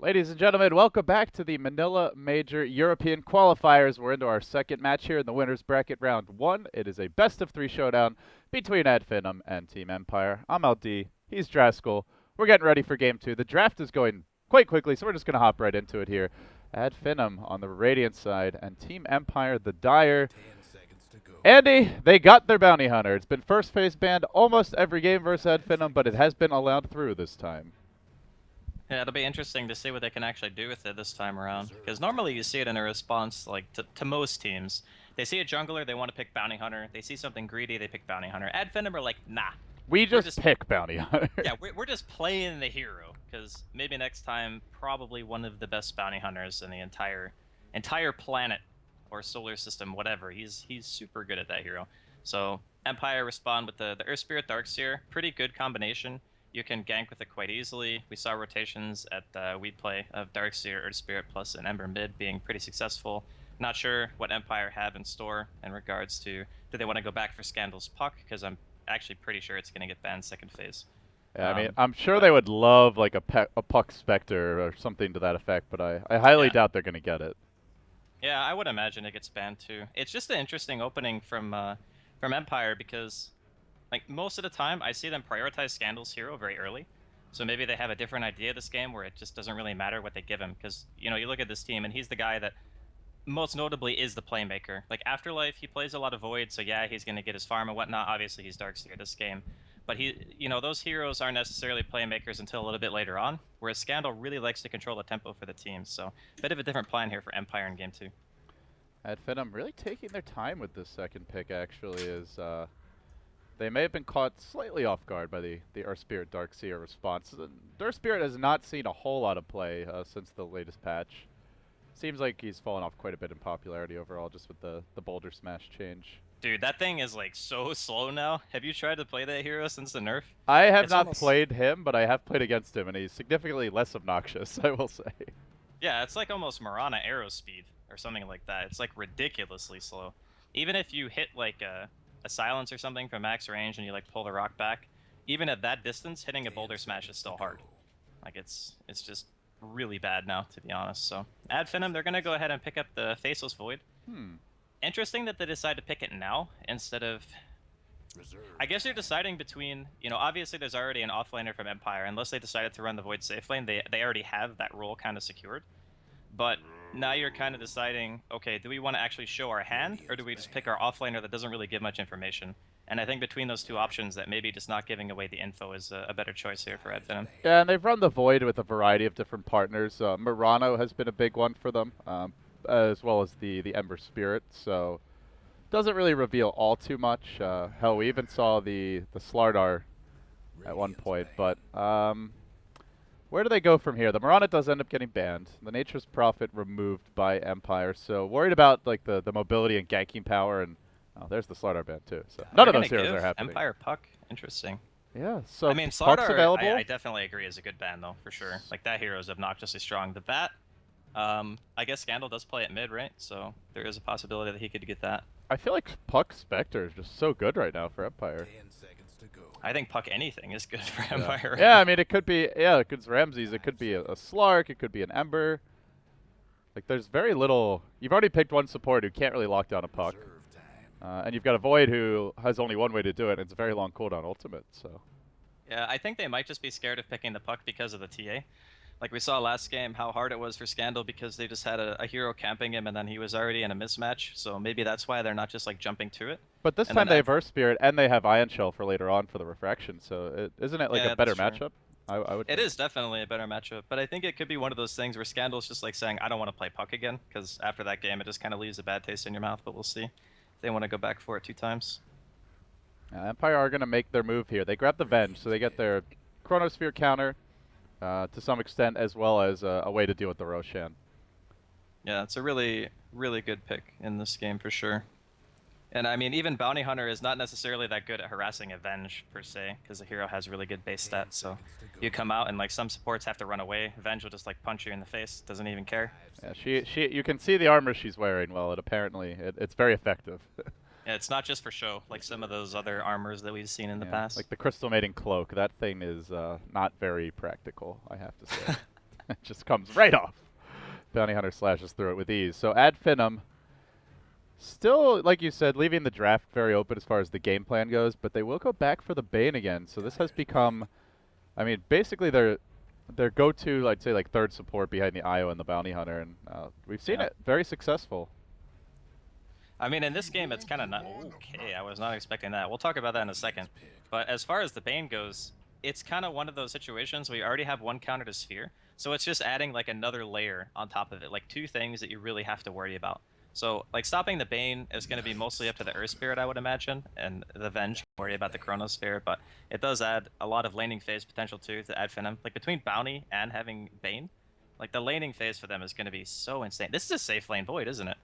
Ladies and gentlemen, welcome back to the Manila Major European Qualifiers. We're into our second match here in the winner's bracket round one. It is a best of three showdown between Finem and Team Empire. I'm LD, he's Draskell. We're getting ready for game two. The draft is going quite quickly, so we're just going to hop right into it here. Finem on the Radiant side and Team Empire, the Dire. Andy, they got their bounty hunter. It's been first phase banned almost every game versus Finem, but it has been allowed through this time. Yeah, it'll be interesting to see what they can actually do with it this time around. Because normally you see it in a response, like, to most teams. They see a jungler, they want to pick Bounty Hunter. They see something greedy, they pick Bounty Hunter. Ad Finem are like, nah. We just pick bounty hunter. Yeah, we're just playing the hero. Because maybe next time, probably one of the best Bounty Hunters in the entire planet or solar system, whatever. He's super good at that hero. So Empire respond with the Earth Spirit Darkseer. Pretty good combination. You can gank with it quite easily. We saw rotations at the Weed play of Darkseer, Earth Spirit, plus an Ember mid being pretty successful. Not sure what Empire have in store in regards to do they want to go back for Scandal's Puck, because I'm actually pretty sure it's going to get banned second phase. Yeah, I mean, I'm sure they would love like a Puck Spectre or something to that effect, but I highly doubt they're going to get it. Yeah, I would imagine it gets banned too. It's just an interesting opening from Empire because, like, most of the time I see them prioritize Scandal's hero very early. So maybe they have a different idea of this game where it just doesn't really matter what they give him, because, you know, you look at this team and he's the guy that most notably is the playmaker. Like, Afterlife, he plays a lot of Void, so yeah, he's going to get his farm and whatnot. Obviously, he's Darkseer this game. But those heroes aren't necessarily playmakers until a little bit later on, whereas Scandal really likes to control the tempo for the team. So a bit of a different plan here for Empire in game two. Finem really taking their time with this second pick, actually, is they may have been caught slightly off guard by the Earth Spirit Darkseer response. The Earth Spirit has not seen a whole lot of play since the latest patch. Seems like he's fallen off quite a bit in popularity overall, just with the Boulder Smash change. Dude, that thing is like so slow now. Have you tried to play that hero since the nerf? I have It's not almost played him, but I have played against him, and he's significantly less obnoxious, I will say. Yeah, it's like almost Mirana arrow speed or something like that. It's like ridiculously slow. Even if you hit like a silence or something from max range and you like pull the rock back, even at that distance, hitting a boulder smash is still hard. Like it's just really bad now, to be honest. So Ad Finem, they're gonna go ahead and pick up the Faceless Void. Interesting that they decide to pick it now instead of. I guess they're deciding between, obviously there's already an offlaner from Empire. Unless they decided to run the Void safe lane, they already have that role kind of secured. But now you're kind of deciding, okay, do we want to actually show our hand, or do we just pick our offlaner that doesn't really give much information? And I think between those two options, that maybe just not giving away the info is a better choice here for Ed Venom. Yeah, and they've run the Void with a variety of different partners. Murano has been a big one for them, as well as the Ember Spirit, so doesn't really reveal all too much. Hell, we even saw the Slardar at one point, but where do they go from here? The Mirana does end up getting banned. The Nature's Prophet removed by Empire, so worried about like the mobility and ganking power, and oh, there's the Slardar ban too. So none of those heroes are happening. Empire Puck, interesting. Yeah, so I mean, Puck's Slardar, available. I definitely agree is a good ban though, for sure. Like that hero is obnoxiously strong. The bat, I guess Scandal does play at mid, right? So there is a possibility that he could get that. I feel like Puck Spectre is just so good right now for Empire. I think Puck anything is good for Empire. Right yeah, I mean, it could be, it's Ramses. It could be a Slark. It could be an Ember. Like, there's very little. You've already picked one support who can't really lock down a Puck. And you've got a Void who has only one way to do it, and it's a very long cooldown ultimate, so. Yeah, I think they might just be scared of picking the Puck because of the TA. Like we saw last game, how hard it was for Scandal because they just had a hero camping him and then he was already in a mismatch. So maybe that's why they're not just like jumping to it. But this time they have Earth Spirit and they have Ion Shell for later on for the refraction. So isn't it like a better matchup? I would. It is definitely a better matchup, but I think it could be one of those things where Scandal's just like saying, "I don't want to play Puck again," because after that game, it just kind of leaves a bad taste in your mouth. But we'll see if they want to go back for it 2 times. Empire are going to make their move here. They grab the Venge, so they get their Chronosphere counter. To some extent, as well as a way to deal with the Roshan. Yeah, it's a really, really good pick in this game for sure. And I mean, even Bounty Hunter is not necessarily that good at harassing Avenge per se, because the hero has really good base stats. So you come out and like some supports have to run away. Avenge will just like punch you in the face, doesn't even care. Yeah, you can see the armor she's wearing. Well, it's very effective. Yeah, it's not just for show, like some of those other armors that we've seen in the past. Like the Crystal Maiden Cloak. That thing is not very practical, I have to say. It just comes right off. Bounty Hunter slashes through it with ease. So add Finem. Still, like you said, leaving the draft very open as far as the game plan goes, but they will go back for the Bane again. So this has become, I mean, basically their go-to, I'd say, like third support behind the IO and the Bounty Hunter, and we've seen Yeah. it very successful. I mean, in this game, it's kind of not... Okay, I was not expecting that. We'll talk about that in a second. But as far as the Bane goes, it's kind of one of those situations where you already have one counter to Sphere, so it's just adding like another layer on top of it, like two things that you really have to worry about. So, like, stopping the Bane is going to be mostly up to the Earth Spirit, I would imagine, and the Venge can worry about the Chronosphere, but it does add a lot of laning phase potential, too, to add Finem. Like, between Bounty and having Bane, like, the laning phase for them is going to be so insane. This is a safe lane Void, isn't it?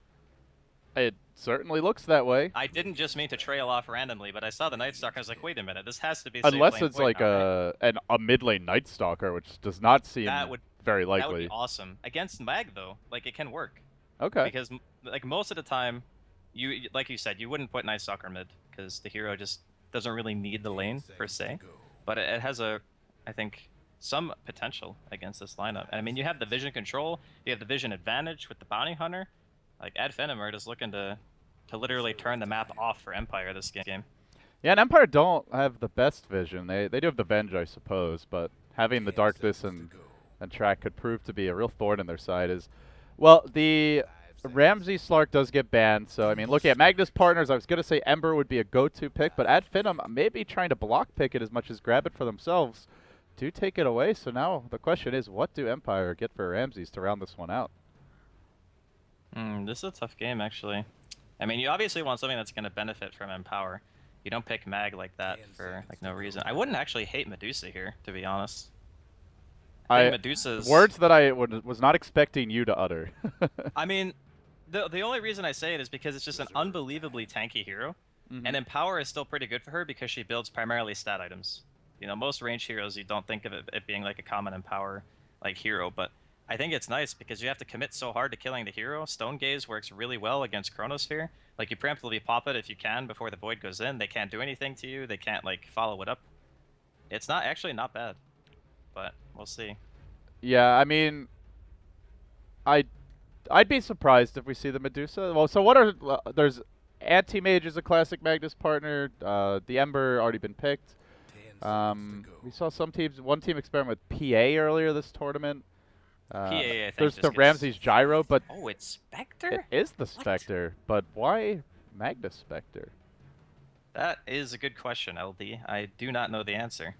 It certainly looks that way. I didn't just mean to trail off randomly, but I saw the Night Stalker. I was like, wait a minute, this has to be a safe Unless lane it's Void like now, right? a mid lane Night Stalker, which does not seem That would very that would likely. be awesome against Mag though. Like it can work Okay. because like most of the time, you like you said, you wouldn't put Night Stalker mid because the hero just doesn't really need the lane per se. But it has I think, some potential against this lineup. And I mean, you have the vision control, you have the vision advantage with the Bounty Hunter. Like Ad Finem are just looking to literally turn the map off for Empire this game. Yeah, and Empire don't have the best vision. They do have the Venge, I suppose, but having the Darkness and Track could prove to be a real thorn in their side. Is well, the Ramsey Slark does get banned, so I mean, looking at Magnus partners, I was gonna say Ember would be a go-to pick, but Ad Finem maybe trying to block pick it as much as grab it for themselves. Do take it away. So now the question is, what do Empire get for Ramses to round this one out? This is a tough game, actually. I mean, you obviously want something that's going to benefit from Empower. You don't pick Mag like that for like no reason. I wouldn't actually hate Medusa here, to be honest. I think Medusa's... Words that I was not expecting you to utter. I mean, the only reason I say it is because it's just an unbelievably tanky hero. And Empower is still pretty good for her because she builds primarily stat items. You know, most range heroes, you don't think of it being like a common Empower like hero, but I think it's nice because you have to commit so hard to killing the hero. Stone Gaze works really well against Chronosphere. Like, you preemptively pop it if you can before the Void goes in. They can't do anything to you. They can't, like, follow it up. It's actually not bad, but we'll see. Yeah, I mean, I'd be surprised if we see the Medusa. Well, so what are there's Anti-Mage is a classic Magnus partner. The Ember already been picked. We saw some teams, one team experiment with PA earlier this tournament. PA, I think, there's the Ramses Gyro, but oh, it's Spectre? it is the Spectre, but why Magnus Spectre? That is a good question, LD. I do not know the answer.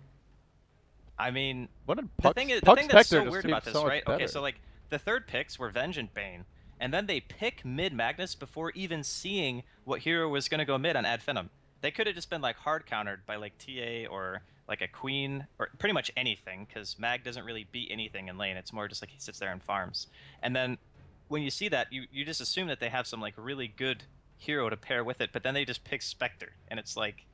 I mean, the thing that's so weird about this, right? Okay, so like the third picks were Venge and Bane, and then they pick mid Magnus before even seeing what hero was going to go mid on Ad Finem. They could have just been like hard countered by like TA or like a Queen or pretty much anything, because Mag doesn't really beat anything in lane. It's more just like he sits there and farms. And then when you see that, you just assume that they have some like really good hero to pair with it, but then they just pick Spectre, and it's like,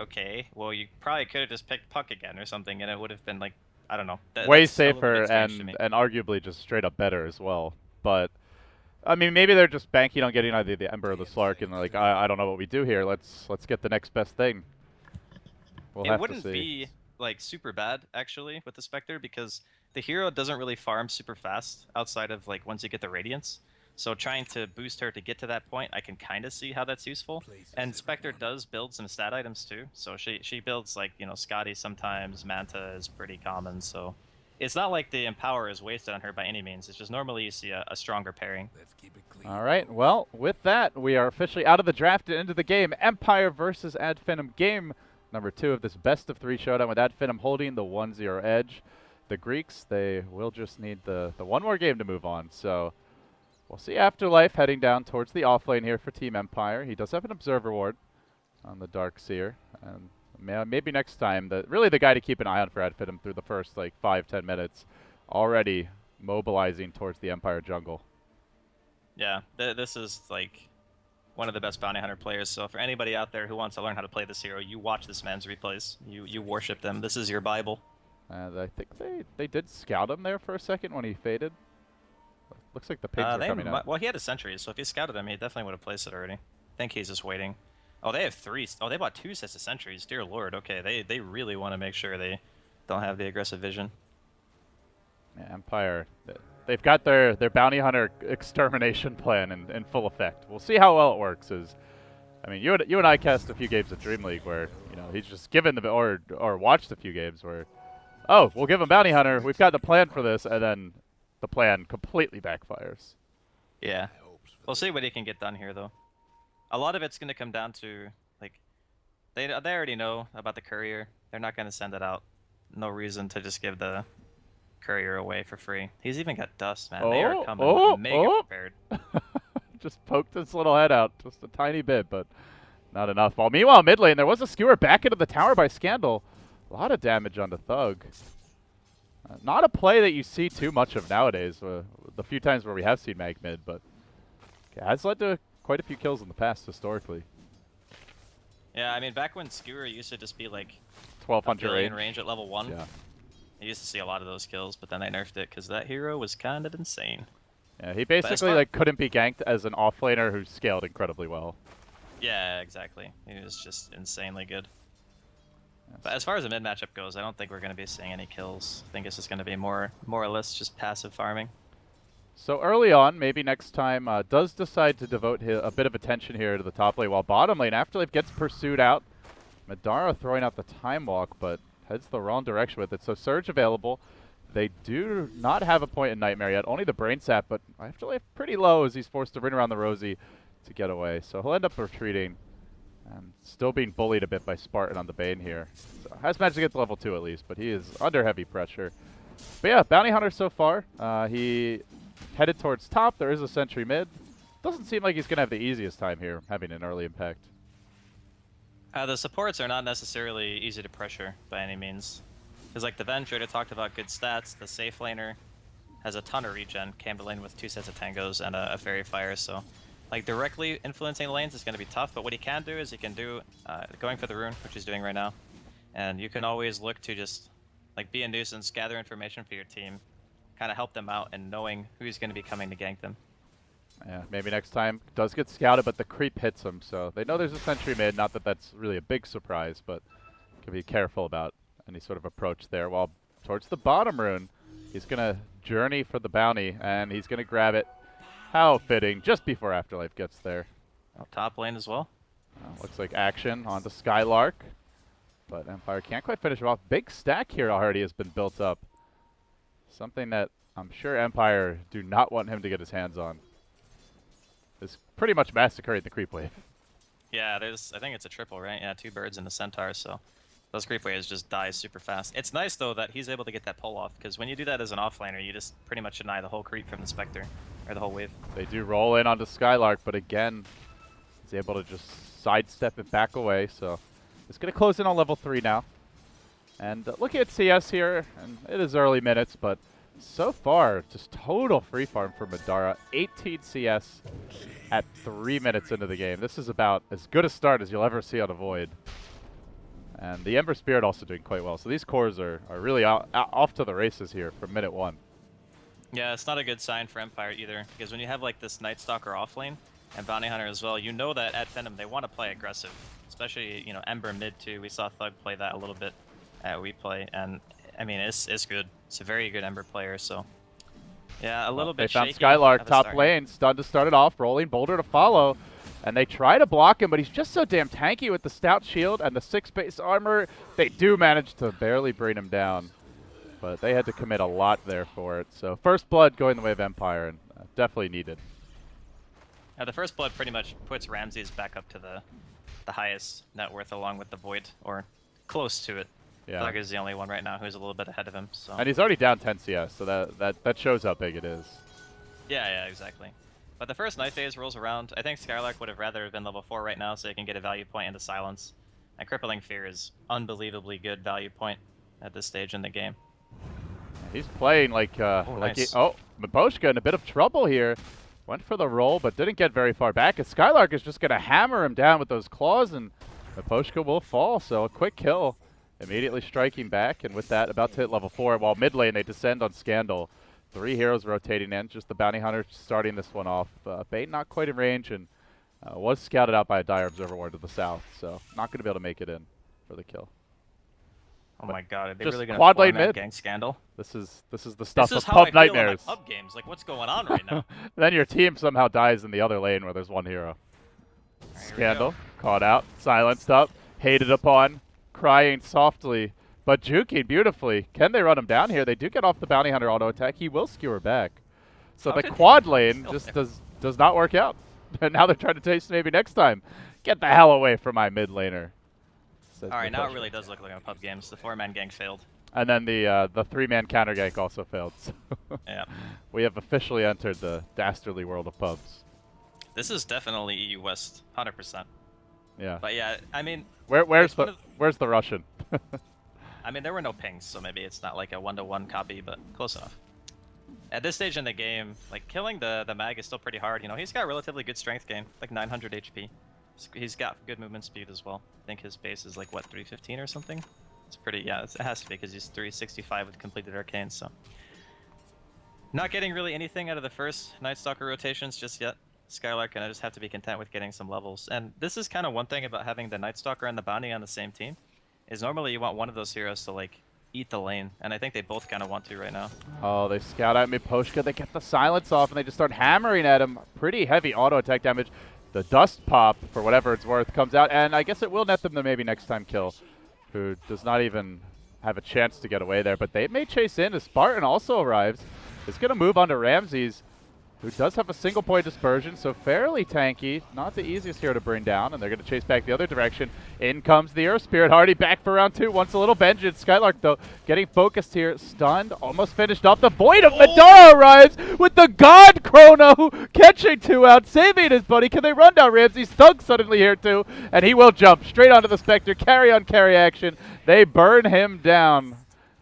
okay, well, you probably could have just picked Puck again or something, and it would have been like, I don't know. Way safer and arguably just straight up better as well. But I mean, maybe they're just banking on getting either the Ember or the Slark, and they're like, I don't know what we do here. Let's get the next best thing. We'll have to see. It wouldn't be like super bad actually with the Spectre, because the hero doesn't really farm super fast outside of like once you get the Radiance. So trying to boost her to get to that point, I can kind of see how that's useful. And Spectre does build some stat items too. So she builds like, you know, Scotty sometimes, Manta is pretty common. So it's not like the Empower is wasted on her by any means. It's just normally you see a stronger pairing. All right, well, with that, we are officially out of the draft and into the game. Empire versus Ad Finem, game number 2 of this best of 3 showdown, with Ad Finem holding the 1-0 edge. The Greeks, they will just need the one more game to move on. So we'll see Afterlife heading down towards the offlane here for Team Empire. He does have an Observer Ward on the Dark Seer, and maybe next time, really the guy to keep an eye on for Ad Finem through the first like 5-10 minutes, already mobilizing towards the Empire jungle. Yeah, this is like one of the best Bounty Hunter players, so for anybody out there who wants to learn how to play this hero, you watch this man's replays. You worship them. This is your Bible. And I think they did scout him there for a second when he faded. Looks like the pigs are coming out. Well, he had a sentry, so if he scouted him, he definitely would have placed it already. I think he's just waiting. Oh, they have 3. Oh, they bought 2 sets of sentries. Dear Lord. Okay, they really want to make sure they don't have the aggressive vision. Yeah, Empire, they've got their bounty hunter extermination plan in full effect. We'll see how well it works. I mean, you and I cast a few games of Dream League where he's just given the or watched a few games where, oh, we'll give him bounty hunter. We've got the plan for this, and then the plan completely backfires. Yeah. We'll see what he can get done here, though. A lot of it's going to come down to, like, they already know about the courier. They're not going to send it out. No reason to just give the courier away for free. He's even got dust, man. They are coming mega prepared. Just poked his little head out just a tiny bit, but not enough. Well, meanwhile, mid lane, there was a skewer back into the tower by Scandal. A lot of damage on the Thug. Not a play that you see too much of nowadays. The few times where we have seen mag mid, but it has led to quite a few kills in the past historically. Yeah, I mean, back when Skewer used to just be like 1200 range at level 1, yeah. you used to see a lot of those kills, but then they nerfed it because that hero was kind of insane. Yeah, he basically like couldn't be ganked as an offlaner who scaled incredibly well. Yeah, exactly. He was just insanely good. Yes. But as far as the mid matchup goes, I don't think we're going to be seeing any kills. I think it's just going to be more or less just passive farming. So early on, maybe next time, does decide to devote a bit of attention here to the top lane, while bottom lane, Afterlife gets pursued out. Madara throwing out the Time Walk, but heads the wrong direction with it. So Surge available. They do not have a point in Nightmare yet, only the Brain Sap, but Afterlife pretty low as he's forced to run around the Rosie to get away. So he'll end up retreating and still being bullied a bit by Spartan on the Bane here. So has managed to get to level 2 at least, but he is under heavy pressure. But yeah, Bounty Hunter so far, he headed towards top. There is a sentry mid. Doesn't seem like he's going to have the easiest time here, having an early impact. The supports are not necessarily easy to pressure by any means. Because like the Ventrator talked about good stats, the safe laner has a ton of regen, came to lane with 2 sets of tangos and a fairy fire, so like directly influencing lanes is going to be tough, but what he can do is he can do going for the rune, which he's doing right now, and you can always look to just like be a nuisance, gather information for your team, kind of help them out and knowing who's going to be coming to gank them. Yeah, maybe next time. Does get scouted, but the creep hits him, so they know there's a sentry mid. Not that that's really a big surprise, but can be careful about any sort of approach there. While towards the bottom rune, he's going to journey for the bounty, and he's going to grab it. How fitting, just before Afterlife gets there. Top lane as well. Looks like action onto Skylark, but Empire can't quite finish him off. Big stack here already has been built up. Something that I'm sure Empire do not want him to get his hands on. Is pretty much massacring the creep wave. Yeah, I think it's a triple, right? Yeah, 2 birds and the centaur, so those creep waves just die super fast. It's nice though that he's able to get that pull off, because when you do that as an offlaner, you just pretty much deny the whole creep from the Spectre, or the whole wave. They do roll in onto Skylark, but again, he's able to just sidestep it back away, so it's going to close in on level 3 now. And looking at CS here, and it is early minutes, but so far, just total free farm for Madara. 18 CS at 3 minutes into the game. This is about as good a start as you'll ever see on a Void. And the Ember Spirit also doing quite well. So these cores are really off to the races here from minute 1. Yeah, it's not a good sign for Empire either, because when you have like this Night Stalker offlane, and Bounty Hunter as well, you know that at Finem they want to play aggressive. Especially, Ember mid too. We saw Thug play that a little bit at We Play, and I mean, it's good. It's a very good Ember player, so yeah, a little bit shaky. They found Skylark top lane, stunned to start it off, rolling Boulder to follow, and they try to block him, but he's just so damn tanky with the stout shield and the 6 base armor. They do manage to barely bring him down, but they had to commit a lot there for it. So first blood going the way of Empire, and definitely needed. Yeah, the first blood pretty much puts Ramses back up to the highest net worth along with the Void, or close to it. Yeah. Thug is the only one right now who's a little bit ahead of him. So. And he's already down 10 CS, so that shows how big it is. Yeah, exactly. But the first night phase rolls around. I think Skylark would have rather have been level 4 right now so he can get a value point into Silence. And Crippling Fear is unbelievably good value point at this stage in the game. He's playing like nice. Maboshka in a bit of trouble here. Went for the roll, but didn't get very far back. And Skylark is just going to hammer him down with those claws, and Maboshka will fall. So a quick kill. Immediately striking back, and with that, about to hit level 4. While mid lane, they descend on Scandal. 3 heroes rotating in, just the Bounty Hunter starting this one off. Bane not quite in range, and was scouted out by a Dire Observer Ward to the south, so not going to be able to make it in for the kill. Oh But my god, are they just really gonna quad lane four-man mid. gang Scandal? This is the stuff This is of how I pub feel in my nightmares. pub games. Like, what's going on right now? Then your team somehow dies in the other lane where there's one hero. Alright, here we Scandal, go. caught out, silenced up, hated upon, crying softly, but juking beautifully. Can they run him down here? They do get off the bounty hunter auto attack. He will skewer back. So How the did quad he lane kill just him? does not work out. And now they're trying to taste maybe next time. Get the hell away from my mid laner. Alright, now it really does look like a pub games. The four-man gang failed. And then the three-man counter gank also failed. So Yeah. we have officially entered the dastardly world of pubs. This is definitely EU West, 100%. Yeah. But yeah, I mean, Where's one of where's the Russian? I mean, there were no pings, so maybe it's not like a one-to-one copy, but close enough. At this stage in the game, like, killing the mag is still pretty hard. You know, he's got relatively good strength game, like 900 HP. He's got good movement speed as well. I think his base is like, what, 315 or something? It's pretty, yeah, it has to be because he's 365 with completed arcane, so. Not getting really anything out of the first Night Stalker rotations just yet. Skylark and I just have to be content with getting some levels. And this is kind of one thing about having the Night Stalker and the Bounty on the same team, is normally you want one of those heroes to, like, eat the lane, and I think they both kind of want to right now. Oh, they scout at me, Poshka. They get the silence off, and they just start hammering at him. Pretty heavy auto attack damage. The dust pop, for whatever it's worth, comes out, and I guess it will net them the maybe next time kill, who does not even have a chance to get away there. But they may chase in as Spartan also arrives. It's going to move on to Ramses, who does have a single point dispersion, so fairly tanky. Not the easiest hero to bring down, and they're going to chase back the other direction. In comes the Earth Spirit. Hardy back for round 2. Wants a little vengeance. Skylark, though, getting focused here. Stunned. Almost finished off. The Void of Madara arrives with the God Chrono catching 2 out, saving his buddy. Can they run down Ramses? Thug suddenly here, too, and he will jump straight onto the Spectre. Carry on carry action. They burn him down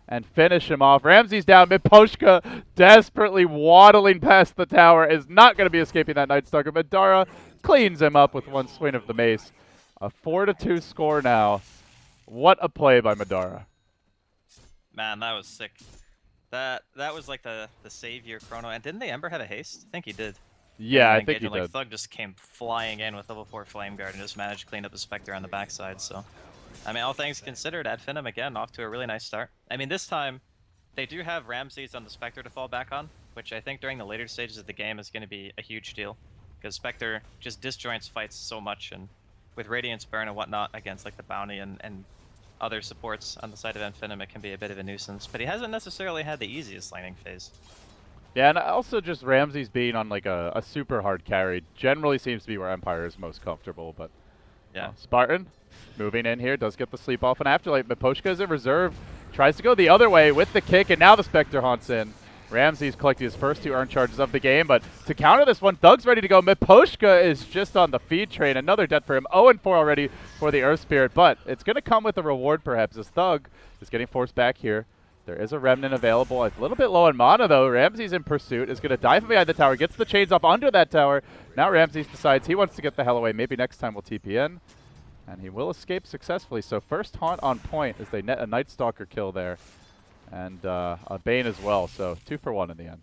and finish him off. Ramses down mid. Poshka desperately waddling past the tower, is not going to be escaping that Night Stalker. Madara cleans him up with one swing of the mace. A 4-2 score now. What a play by Madara. Man, that was sick. That was like the savior chrono. And didn't the Ember have a haste? I think he did. Yeah, I And think he like, did. Thug just came flying in with level 4 Flame Guard and just managed to clean up the Spectre on the backside, so. I mean, all things considered, Finem again off to a really nice start. I mean, this time, they do have Ramses on the Spectre to fall back on, which I think during the later stages of the game is going to be a huge deal. Because Spectre just disjoints fights so much, and with Radiance Burn and whatnot against like the Bounty and other supports on the side of Finem, it can be a bit of a nuisance. But he hasn't necessarily had the easiest laning phase. Yeah, and also just Ramses being on like a super hard carry generally seems to be where Empire is most comfortable, but Yeah. Spartan moving in here, does get the sleep off an Afterlife, but Poshka is in reserve, tries to go the other way with the kick, and now the Spectre haunts in. Ramses collecting his first 2 earned charges of the game, but to counter this one, Thug's ready to go. Miposhka is just on the feed train. Another death for him. 0-4 already for the Earth Spirit, but it's going to come with a reward perhaps, as Thug is getting forced back here. There is a Remnant available. A little bit low on mana, though. Ramses in pursuit is going to dive behind the tower, gets the chains off under that tower. Now Ramses decides he wants to get the hell away. Maybe next time we'll TP in. And he will escape successfully. So first haunt on point as they net a Night Stalker kill there. And a Bane as well. So 2 for 1 in the end.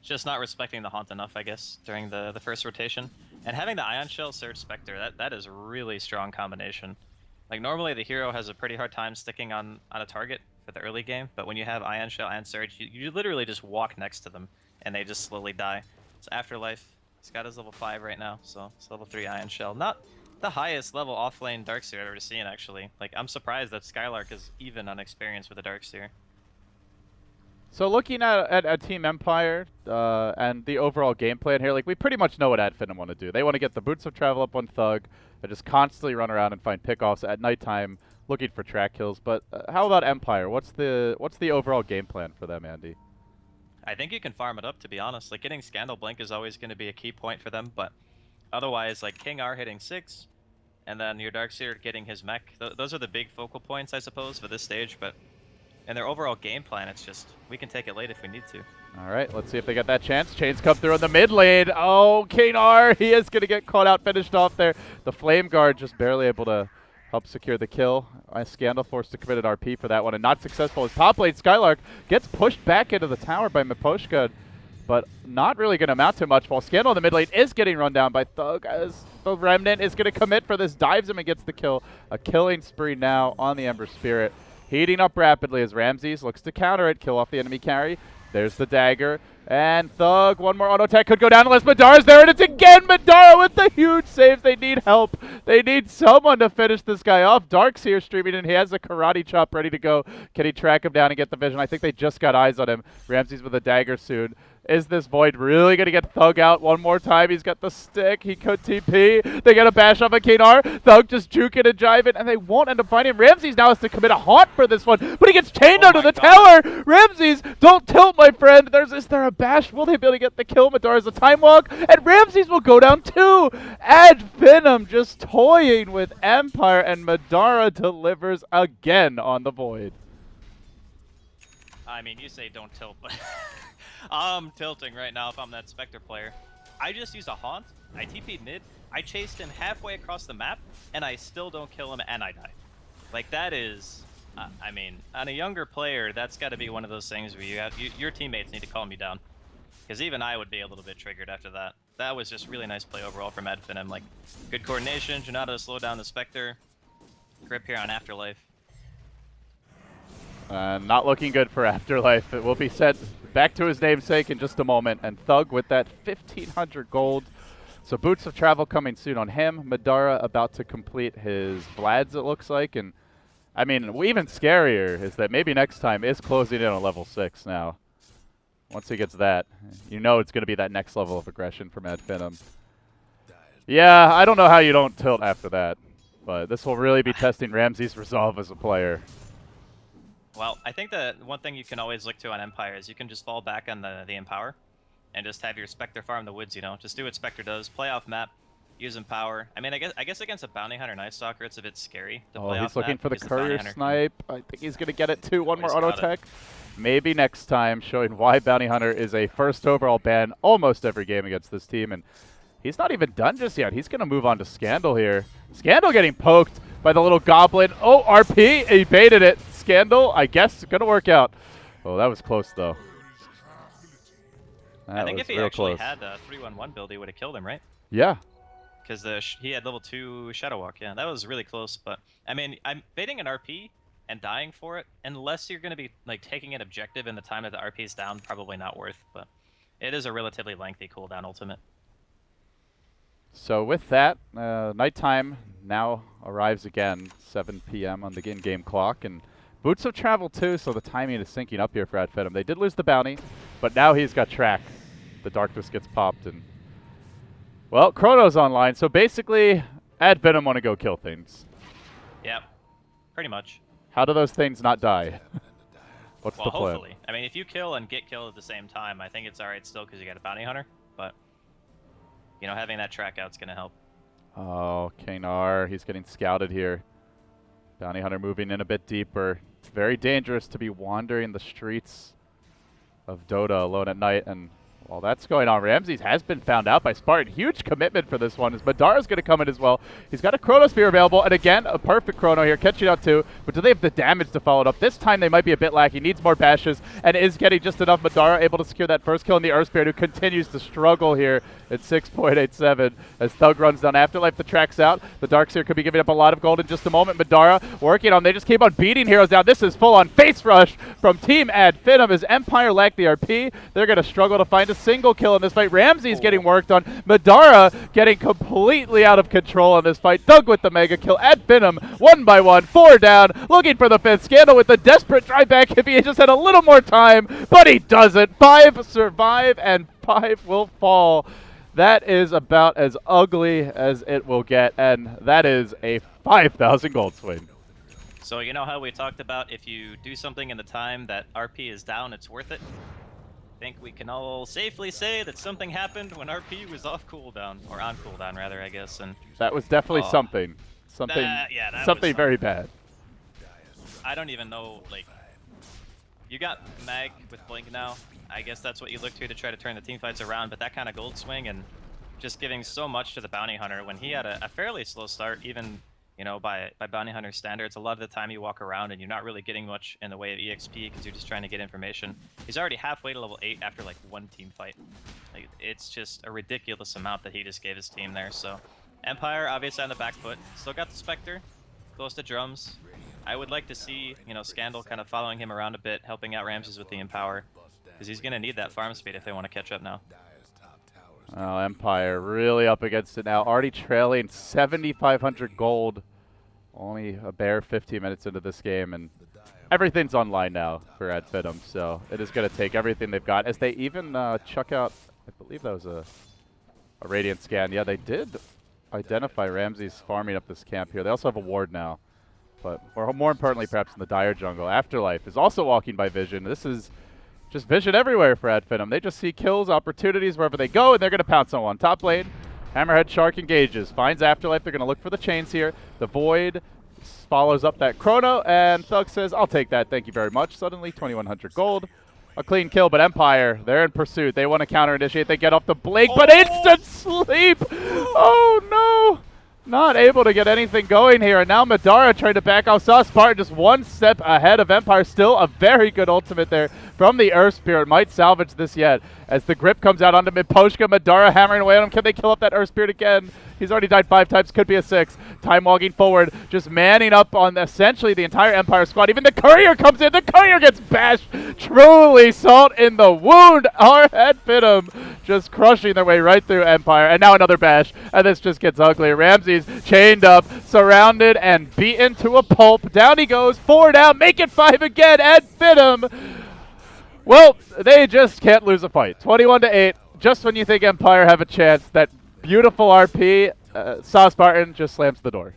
Just not respecting the haunt enough, I guess, during the first rotation. And having the Ion Shell Surge Spectre, that is a really strong combination. Like, normally the hero has a pretty hard time sticking on a target for the early game, but when you have Ion Shell and Surge, you literally just walk next to them, and they just slowly die. So Afterlife, he's got his level 5 right now, so it's level 3 Ion Shell. Not the highest level offlane Darkseer I've ever seen, actually. Like, I'm surprised that Skylark is even unexperienced with a Darkseer. So looking at Team Empire and the overall game plan here, like we pretty much know what Finem want to do. They want to get the Boots of Travel up on Thug and just constantly run around and find pickoffs at nighttime looking for track kills. But how about Empire? What's the overall game plan for them, Andy? I think you can farm it up, to be honest. Like, getting Scandal Blink is always going to be a key point for them, but otherwise, like, King R hitting 6, and then your Darkseer getting his mech. Those are the big focal points, I suppose, for this stage, but in their overall game plan, it's just, we can take it late if we need to. All right, let's see if they get that chance. Chains come through in the mid lane. Oh, King R, he is going to get caught out, finished off there. The Flame Guard just barely able to help secure the kill. Scandal forced to commit an RP for that one, and not successful as top lane Skylark gets pushed back into the tower by Miposhka, but not really going to amount to much, while Scandal in the mid lane is getting run down by Thug as the Remnant is going to commit for this, dives him and gets the kill. A killing spree now on the Ember Spirit. heating up rapidly as Ramses looks to counter it, kill off the enemy carry. There's the dagger. And Thug, one more auto tech could go down unless Madara's there, and it's again Madara with the huge saves. They need help. They need someone to finish this guy off. Dark's here streaming, and he has a karate chop ready to go. Can he track him down and get the vision? I think they just got eyes on him. Ramses with a dagger soon. Is this Void really going to get Thug out one more time? He's got the stick. He could TP. They get a bash off of Kanar. Thug just juking and jiving, and they won't end up finding him. Ramses now has to commit a haunt for this one, but he gets chained onto the tower. Ramses, don't tilt, my friend. Is there a bash? Will they be able to get the kill? Madara's a time walk, and Ramses will go down too. Ad Finem just toying with Empire, and Madara delivers again on the Void. I mean, you say don't tilt, but I'm tilting right now if I'm that Spectre player. I just used a haunt, I TP'd mid, I chased him halfway across the map, and I still don't kill him, and I die. Like, that is, I mean, on a younger player, that's got to be one of those things where your teammates need to calm you down. Because even I would be a little bit triggered after that. That was just really nice play overall from Ad Finem. Like, good coordination, Janata to slow down the Spectre, grip here on Afterlife. Not looking good for Afterlife. It will be set back to his namesake in just a moment. And Thug with that 1,500 gold. So Boots of Travel coming soon on him. Madara about to complete his Vlad's, it looks like. And, I mean, even scarier is that maybe next time is closing in on level 6 now. Once he gets that, you know it's going to be that next level of aggression from Ad Finem. Yeah, I don't know how you don't tilt after that. But this will really be testing Ramses' resolve as a player. Well, I think that one thing you can always look to on Empire is you can just fall back on the Empower and just have your Spectre farm the woods, you know? Just do what Spectre does, play off map, use Empower. I mean, I guess against a Bounty Hunter Night Stalker, it's a bit scary to play off map. He's looking for the courier Hunter snipe. I think he's going to get it too. One more auto tech. Maybe next time, showing why Bounty Hunter is a first overall ban almost every game against this team. And he's not even done just yet. He's going to move on to Scandal here. Scandal getting poked by the little goblin. Oh, RP, he baited it. Scandal, I guess, going to work out. Oh, that was close, though. I think if he actually had a 3-1-1 build, he would have killed him, right? Yeah. Because he had level 2 Shadow Walk. Yeah, that was really close. But, I mean, I'm baiting an RP and dying for it, unless you're going to be like taking an objective in the time that the RP is down, probably not worth. But it is a relatively lengthy cooldown ultimate. So with that, nighttime now arrives again, 7 p.m. on the in-game clock, and Boots of Travel too, so the timing is syncing up here for Ad Finem. They did lose the bounty, but now he's got track. The Darkness gets popped, and, well, Chrono's online, so basically, Ad Finem want to go kill things. Yep, pretty much. How do those things not die? What's the plan? Hopefully. I mean, if you kill and get killed at the same time, I think it's alright still because you got a Bounty Hunter, but, you know, having that track out's going to help. Oh, Kanar, he's getting scouted here. Bounty Hunter moving in a bit deeper. It's very dangerous to be wandering the streets of Dota alone at night, and while that's going on, Ramses has been found out by Spartan. Huge commitment for this one as Madara's going to come in as well. He's got a Chrono Spear available, and again, a perfect Chrono here, catching out too, but do they have the damage to follow it up? This time they might be a bit lacking, needs more bashes, and is getting just enough. Madara able to secure that first kill in the Earth Spirit, who continues to struggle here at 6.87 as Thug runs down Afterlife. The track's out. The Darkseer could be giving up a lot of gold in just a moment. Madara working on, they just keep on beating heroes down. This is full-on face rush from Team Ad Finem as Empire lack the RP. They're going to struggle to find a single kill in this fight. Ramses getting worked on. Madara getting completely out of control in this fight. Thug with the mega kill. Ad Finem, 1 by 1, 4 down, looking for the 5th. Scandal with the desperate drive back if he just had a little more time, but he doesn't. 5 survive and 5 will fall. That is about as ugly as it will get, and that is a 5,000 gold swing. So you know how we talked about if you do something in the time that RP is down, it's worth it? I think we can all safely say that something happened when RP was off cooldown, or on cooldown rather, I guess. And that was definitely something. Something very bad. I don't even know, like, you got Mag with Blink now. I guess that's what you look to try to turn the team fights around, but that kind of gold swing and just giving so much to the Bounty Hunter when he had a fairly slow start, even, you know, by Bounty Hunter standards. A lot of the time you walk around and you're not really getting much in the way of EXP because you're just trying to get information. He's already halfway to level 8 after like 1 team fight. Like, it's just a ridiculous amount that he just gave his team there. So Empire obviously on the back foot, still got the Spectre, close to drums. I would like to see, you know, Scandal kind of following him around a bit, helping out Ramses with the Empower. Because he's going to need that farm speed if they want to catch up now. Oh, Empire really up against it now. Already trailing 7,500 gold. Only a bare 15 minutes into this game, and everything's online now for Ad Finem, so it is going to take everything they've got. As they even chuck out, I believe that was a Radiant scan. Yeah, they did identify Ramses farming up this camp here. They also have a ward now. But more importantly, perhaps in the dire jungle, Afterlife is also walking by vision. This is just vision everywhere for Ad Finem. They just see kills, opportunities wherever they go, and they're going to pounce on one. Top lane, Hammerhead Shark engages, finds Afterlife. They're going to look for the chains here. The Void follows up that Chrono, and Thug says, I'll take that, thank you very much. Suddenly, 2,100 gold. A clean kill, but Empire, they're in pursuit. They want to counter-initiate. They get off the Blink, but instant sleep! Oh, no! Not able to get anything going here. And now Madara trying to back off Sauce Spartan, just one step ahead of Empire. Still a very good ultimate there from the Earth Spirit. Might salvage this yet. As the grip comes out onto Miposhka, Madara hammering away on him. Can they kill up that Earth Spirit again? He's already died 5 times, could be a 6. Time walking forward, just manning up on essentially the entire Empire squad. Even the Courier comes in, the Courier gets bashed. Truly salt in the wound. Our Ad Finem just crushing their way right through Empire. And now another bash, and this just gets ugly. Ramses chained up, surrounded, and beaten to a pulp. Down he goes, 4 down, make it 5 again. Ad Finem, well, they just can't lose a fight. 21-8, just when you think Empire have a chance, that beautiful RP, Sauce Spartan just slams the door.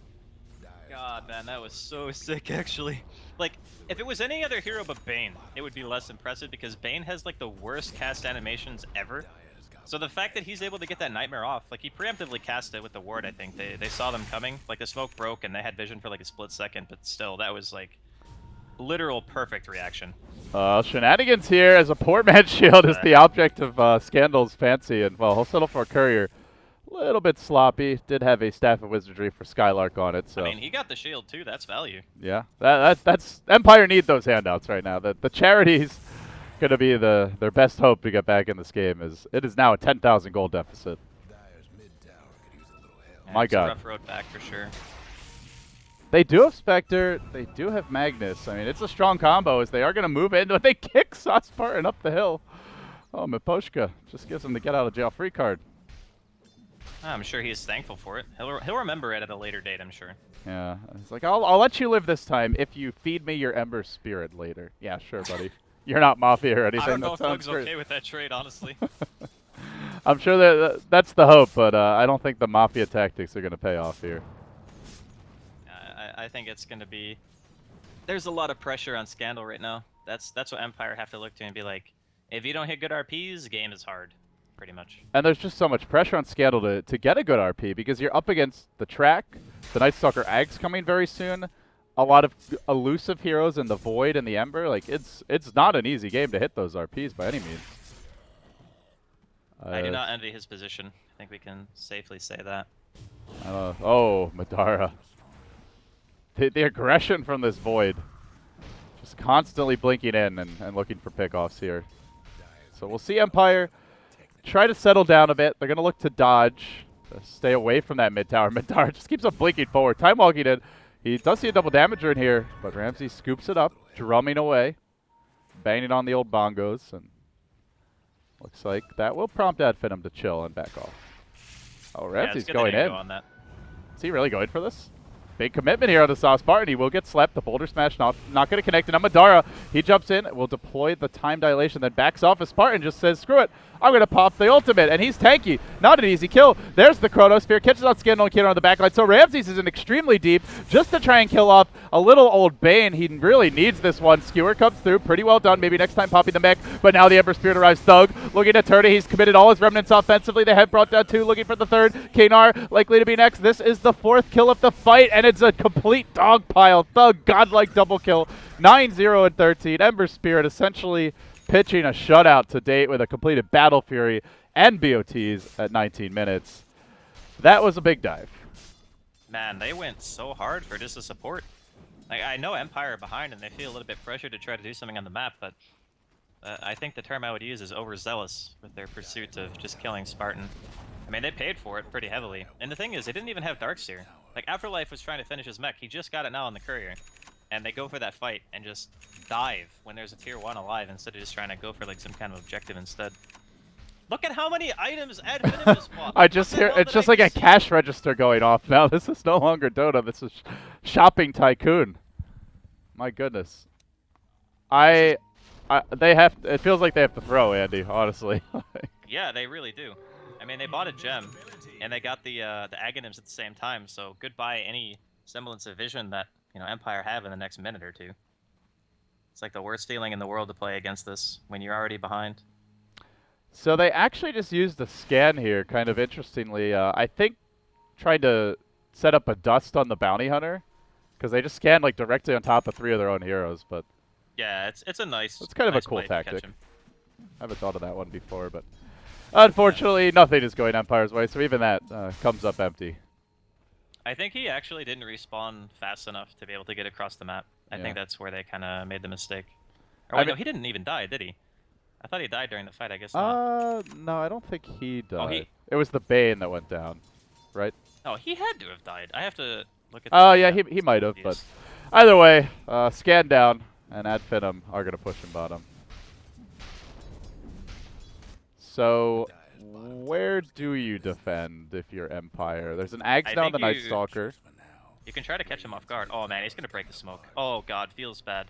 God, man, that was so sick, actually. Like, if it was any other hero but Bane, it would be less impressive because Bane has, like, the worst cast animations ever. So the fact that he's able to get that Nightmare off, like, he preemptively cast it with the ward, I think. They saw them coming. Like, the smoke broke and they had vision for, like, a split second, but still, that was, like, literal perfect reaction. Shenanigans here as a poor man's shield is the object of Scandal's fancy, and, well, he'll settle for a Courier. A little bit sloppy. Did have a Staff of Wizardry for Skylark on it, so. I mean, he got the shield too. That's value. Yeah, that's Empire need those handouts right now. The charity's gonna be their best hope to get back in this game. It is now a 10,000 gold deficit. Yeah, My it's God. a rough road back for sure. They do have Spectre. They do have Magnus. I mean, it's a strong combo as they are gonna move in, but they kick Sauce Spartan up the hill. Oh, Miposhka just gives him the get out of jail free card. I'm sure he's thankful for it. He'll remember it at a later date, I'm sure. Yeah, it's like, I'll let you live this time if you feed me your Ember Spirit later. Yeah, sure, buddy. You're not Mafia or anything. I don't know that if sounds Doug's great. okay with that trade, honestly. I'm sure that's the hope, but I don't think the Mafia tactics are going to pay off here. I think it's going to be... There's a lot of pressure on Scandal right now. That's what Empire have to look to and be like, if you don't hit good RPs, the game is hard. Pretty much. And there's just so much pressure on Scandal to get a good RP because you're up against the track, the Night Stalker Ag's coming very soon, a lot of elusive heroes in the Void and the Ember. Like, it's not an easy game to hit those RPs by any means. I do not envy his position. I think we can safely say that. Oh, Madara. The aggression from this Void. Just constantly blinking in and looking for pickoffs here. So we'll see Empire try to settle down a bit. They're going to look to dodge, to stay away from that mid tower. Madara just keeps on blinking forward. Time walking in. He does see a double damager in here, but Ramsey scoops it up, drumming away, banging on the old bongos, and looks like that will prompt Ad Finem to chill and back off. Oh, Ramsey's going in. On that. Is he really going for this? Big commitment here on the Sauce Spartan. He will get slept. The Boulder Smash not going to connect. And now Madara, he jumps in, will deploy the time dilation, then backs off as Spartan just says, screw it, I'm going to pop the ultimate. And he's tanky. Not an easy kill. There's the Chronosphere. Catches out Scandal and Kid on the backline. So Ramses is in extremely deep just to try and kill off a little old Bane. He really needs this one. Skewer comes through. Pretty well done. Maybe next time popping the mech. But now the Ember Spirit arrives. Thug looking at Turdy. He's committed all his remnants offensively. They have brought down 2. Looking for the 3rd. Kanar likely to be next. This is the 4th kill of the fight. And it's a complete dog pile. Thug, godlike double kill. 9-0 and 13. Ember Spirit essentially pitching a shutout to date with a completed Battle Fury and BOTs at 19 minutes. That was a big dive. Man, they went so hard for just a support. Like, I know Empire are behind and they feel a little bit pressured to try to do something on the map, but I think the term I would use is overzealous with their pursuit of just killing Spartan. I mean, they paid for it pretty heavily. And the thing is, they didn't even have Darkseer. Like, Afterlife was trying to finish his mech. He just got it now on the Courier. and they go for that fight and just dive when there's a tier 1 alive instead of just trying to go for like some kind of objective instead. Look at how many items Ad Finem just bought. I just hear it's just like a cash register going off now. This is no longer Dota. This is Shopping Tycoon. My goodness. They have. It feels like they have to throw, Andy. Honestly. Yeah, they really do. I mean, they bought a gem, and they got the Aghanims at the same time. So goodbye any semblance of vision that Empire have in the next minute or two. It's like the worst feeling in the world to play against this when you're already behind. So they actually just used a scan here, kind of interestingly. I think trying to set up a dust on the bounty hunter, because they just scanned like directly on top of 3 of their own heroes. But yeah, it's a nice. It's kind of nice a cool play to tactic. catch him. I haven't thought of that one before, but unfortunately, nothing is going Empire's way. So even that comes up empty. I think he actually didn't respawn fast enough to be able to get across the map. I think that's where they kind of made the mistake. Or wait, no, he didn't even die, did he? I thought he died during the fight. I guess not. No, I don't think he died. Oh, it was the Bane that went down, right? Oh, he had to have died. I have to look at. Oh yeah, he might have, but either way, scan down and Ad Finem are gonna push him bottom. So where do you defend if you're Empire? There's an Axe down the Night Stalker. You can try to catch him off guard. Oh man, he's gonna break the smoke. Oh god, feels bad.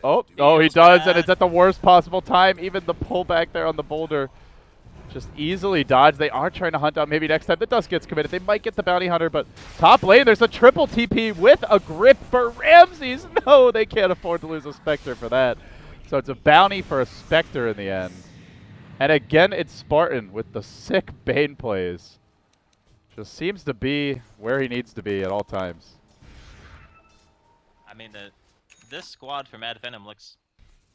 Oh, he does, and it's at the worst possible time. Even the pullback there on the boulder, just easily dodged. They are trying to hunt down. Maybe next time the dust gets committed, they might get the bounty hunter. But top lane, there's a triple TP with a grip for Ramses. No, they can't afford to lose a Spectre for that. So it's a bounty for a Spectre in the end. And again, it's Spartan with the sick Bane plays. Just seems to be where he needs to be at all times. I mean, this squad from Ad Finem looks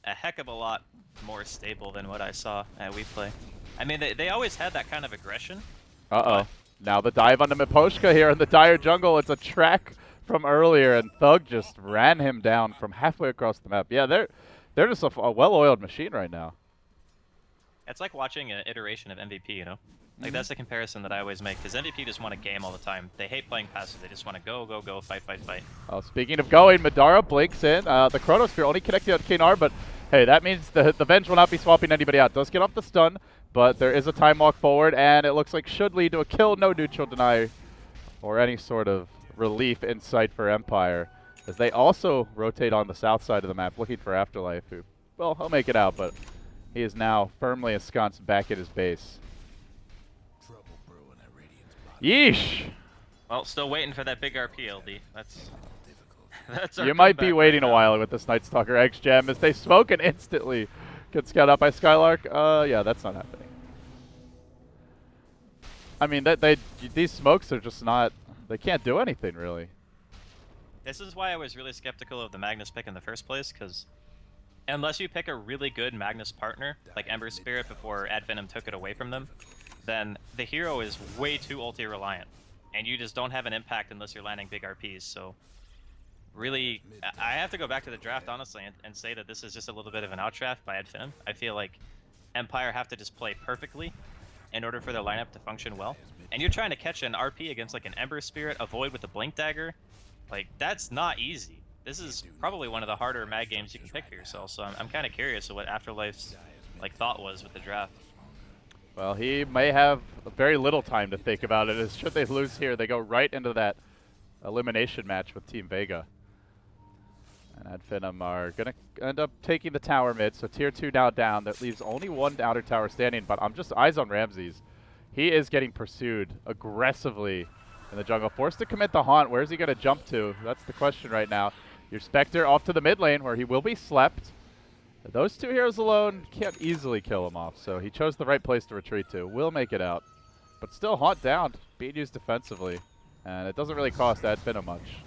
a heck of a lot more stable than what I saw at WePlay. I mean, they always had that kind of aggression. Uh-oh. Now the dive onto Miposhka here in the Dire Jungle. It's a track from earlier, and Thug just ran him down from halfway across the map. Yeah, they're just a well-oiled machine right now. It's like watching an iteration of MVP, you know? Like, that's the comparison that I always make, because MVP just want a game all the time. They hate playing passive. They just want to go, go, go, fight, fight, fight. Oh, speaking of going, Madara blinks in. The Chronosphere only connected on Kanar, but hey, that means the Venge will not be swapping anybody out. Does get off the stun, but there is a time walk forward, and it looks like should lead to a kill. No neutral deny or any sort of relief in sight for Empire, as they also rotate on the south side of the map, looking for Afterlife, who, well, he'll make it out, but he is now firmly ensconced back at his base. Yeesh! Well, still waiting for that big RP, LD. That's our You might be comeback waiting right a while with this Night Stalker X gem as they smoke and instantly get scouted out by Skylark. Yeah, that's not happening. I mean, these smokes are just not. They can't do anything really. This is why I was really skeptical of the Magnus pick in the first place, because unless you pick a really good Magnus partner, like Ember Spirit before Ad Finem took it away from them, then the hero is way too ulti reliant, and you just don't have an impact unless you're landing big RPs. So really, I have to go back to the draft honestly and say that this is just a little bit of an outdraft by Ad Finem. I feel like Empire have to just play perfectly in order for their lineup to function well. And you're trying to catch an RP against like an Ember Spirit, avoid with a Blink Dagger. Like, that's not easy. This is probably one of the harder mag games you can pick for yourself. So I'm kind of curious of what Afterlife's like thought was with the draft. Well, he may have very little time to think about it, as should they lose here, they go right into that elimination match with Team Vega. And Ad Finem are going to end up taking the tower mid, so tier 2 now down. That leaves only one outer tower standing, but I'm just eyes on Ramses. He is getting pursued aggressively in the jungle. Forced to commit the haunt. Where's he going to jump to? That's the question right now. Your Spectre off to the mid lane, where he will be slept. Those two heroes alone can't easily kill him off, so he chose the right place to retreat to. Will make it out. But still, haunt down, being used defensively. And it doesn't really cost Ad Finem much.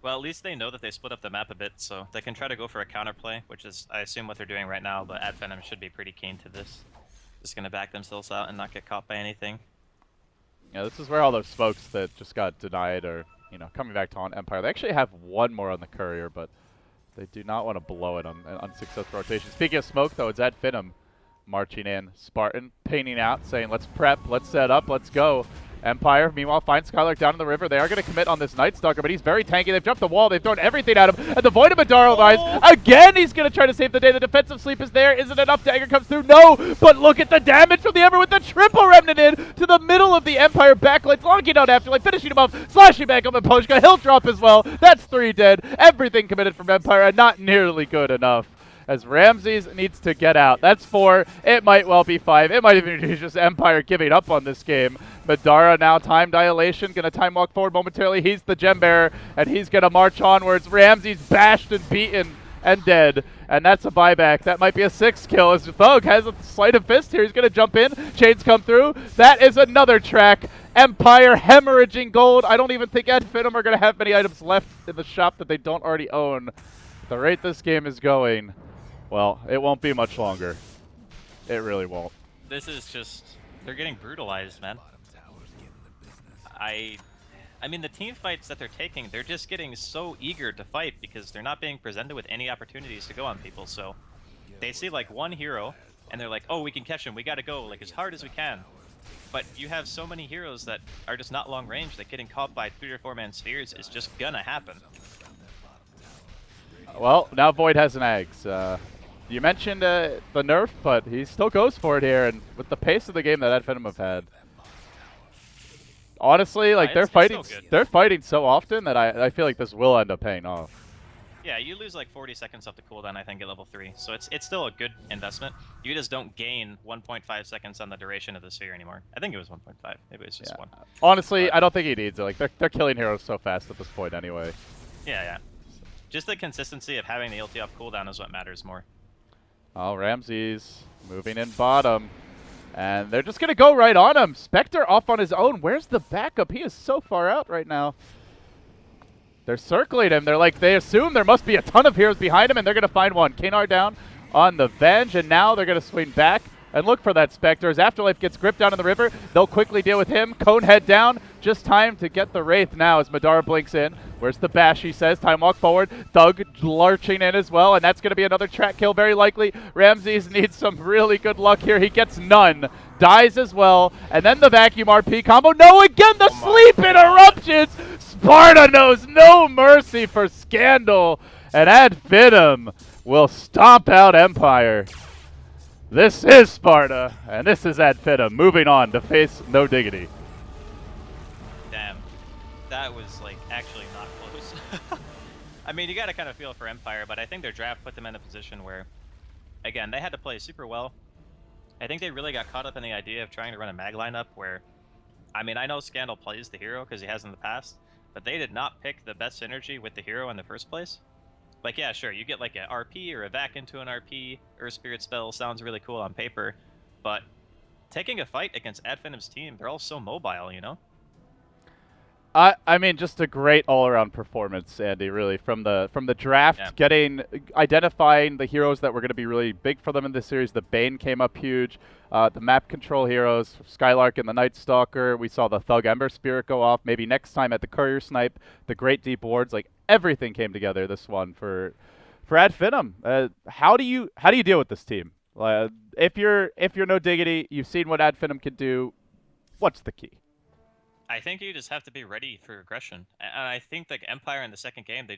Well, at least they know that they split up the map a bit, so they can try to go for a counterplay, which is, I assume, what they're doing right now, but Ad Finem should be pretty keen to this. Just going to back themselves out and not get caught by anything. Yeah, this is where all those smokes that just got denied are, coming back to haunt Empire. They actually have one more on the courier, but they do not want to blow it on an unsuccessful rotation. Speaking of smoke, though, it's Ad Finem marching in. Spartan painting out, saying, let's prep, let's set up, let's go. Empire, meanwhile, finds Skylark down in the river. They are going to commit on this Night Stalker, but he's very tanky. They've jumped the wall. They've thrown everything at him. And the Void of Madara arrives. Again, he's going to try to save the day. The defensive sleep is there. Isn't enough. Dagger comes through. No! But look at the damage from the Ember with the triple Remnant in to the middle of the Empire backlights. Locking out Afterlife, finishing him off, slashing back up, and Poshka. He'll drop as well. That's 3 dead. Everything committed from Empire, and not nearly good enough. As Ramses needs to get out. That's 4. It might well be 5. It might even be just Empire giving up on this game. Madara now time dilation. Going to time walk forward momentarily. He's the gem bearer, and he's going to march onwards. Ramses bashed and beaten and dead. And that's a buyback. That might be a 6th kill as Thug has a sleight of fist here. He's going to jump in. Chains come through. That is another track. Empire hemorrhaging gold. I don't even think Ed Finem are going to have many items left in the shop that they don't already own. The rate this game is going, well, it won't be much longer. It really won't. This is just, they're getting brutalized, man. I mean, the team fights that they're taking, they're just getting so eager to fight because they're not being presented with any opportunities to go on people. So they see like one hero and they're like, oh, we can catch him. We got to go like as hard as we can. But you have so many heroes that are just not long range that getting caught by 3 or 4 man spheres is just gonna happen. Well, now Void has an Ags. You mentioned the nerf, but he still goes for it here, and with the pace of the game that Ed Finem have had, honestly, like they're fighting so often that I feel like this will end up paying off. Yeah, you lose like 40 seconds off the cooldown, I think, at level 3, so it's still a good investment. You just don't gain 1.5 seconds on the duration of the sphere anymore. I think it was 1.5. Maybe it's just 1. Honestly, I don't think he needs it. Like they're killing heroes so fast at this point anyway. Yeah. Just the consistency of having the ulti off cooldown is what matters more. Oh, Ramses moving in bottom. And they're just going to go right on him. Spectre off on his own. Where's the backup? He is so far out right now. They're circling him. They assume there must be a ton of heroes behind him, and they're going to find one. Kanar down on the Venge, and now they're going to swing back and look for that Spectre. As Afterlife gets gripped down in the river, they'll quickly deal with him. Conehead down. Just time to get the Wraith now as Madara blinks in. Where's the bash, he says. Time walk forward. Thug lurching in as well, and that's going to be another track kill very likely. Ramses needs some really good luck here. He gets none. Dies as well. And then the vacuum RP combo. No, again, the sleep interruptions. Sparta knows no mercy for Scandal. And Ad Finem will stomp out Empire. This is Sparta, and this is Ad Finem moving on to face No Diggity. Damn. That was, like, actually not close. I mean, you gotta kind of feel for Empire, but I think their draft put them in a position where, again, they had to play super well. I think they really got caught up in the idea of trying to run a mag lineup where, I mean, I know Scandal plays the hero because he has in the past, but they did not pick the best synergy with the hero in the first place. Like, yeah, sure, you get like an RP or a vac into an RP, Earth Spirit spell sounds really cool on paper, but taking a fight against Ad Finem's team, they're all so mobile, you know? I mean, just a great all-around performance, Andy. Really, from the draft, identifying the heroes that were going to be really big for them in this series. The Bane came up huge. The map control heroes, Skylark and the Night Stalker. We saw the Thug Ember Spirit go off. Maybe next time at the Courier Snipe, the Great Deep Wards. Like everything came together this one for Ad Finem. How do you deal with this team? If you're No Diggity, you've seen what Ad Finem can do. What's the key? I think you just have to be ready for aggression. And I think like Empire in the second game,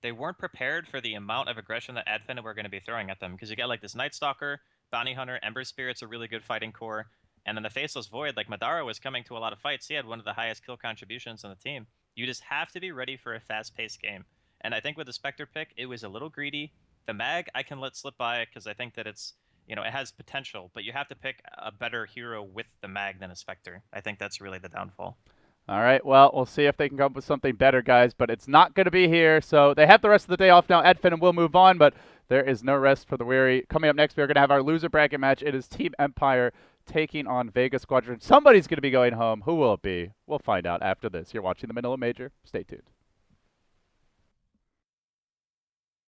they weren't prepared for the amount of aggression that Ad Finem were going to be throwing at them. Because you got like this Night Stalker, Bounty Hunter, Ember Spirit's a really good fighting core. And then the Faceless Void, like Madara was coming to a lot of fights. He had one of the highest kill contributions on the team. You just have to be ready for a fast-paced game. And I think with the Spectre pick, it was a little greedy. The Mag, I can let slip by because I think that it's, it has potential, but you have to pick a better hero with the Mag than a Spectre. I think that's really the downfall. All right, well, we'll see if they can come up with something better, guys, but it's not going to be here, so they have the rest of the day off now. Ad Finem will move on, but there is no rest for the weary. Coming up next, we're going to have our loser bracket match. It is Team Empire taking on Vega Squadron. Somebody's going to be going home. Who will it be? We'll find out after this. You're watching the Manila Major. Stay tuned.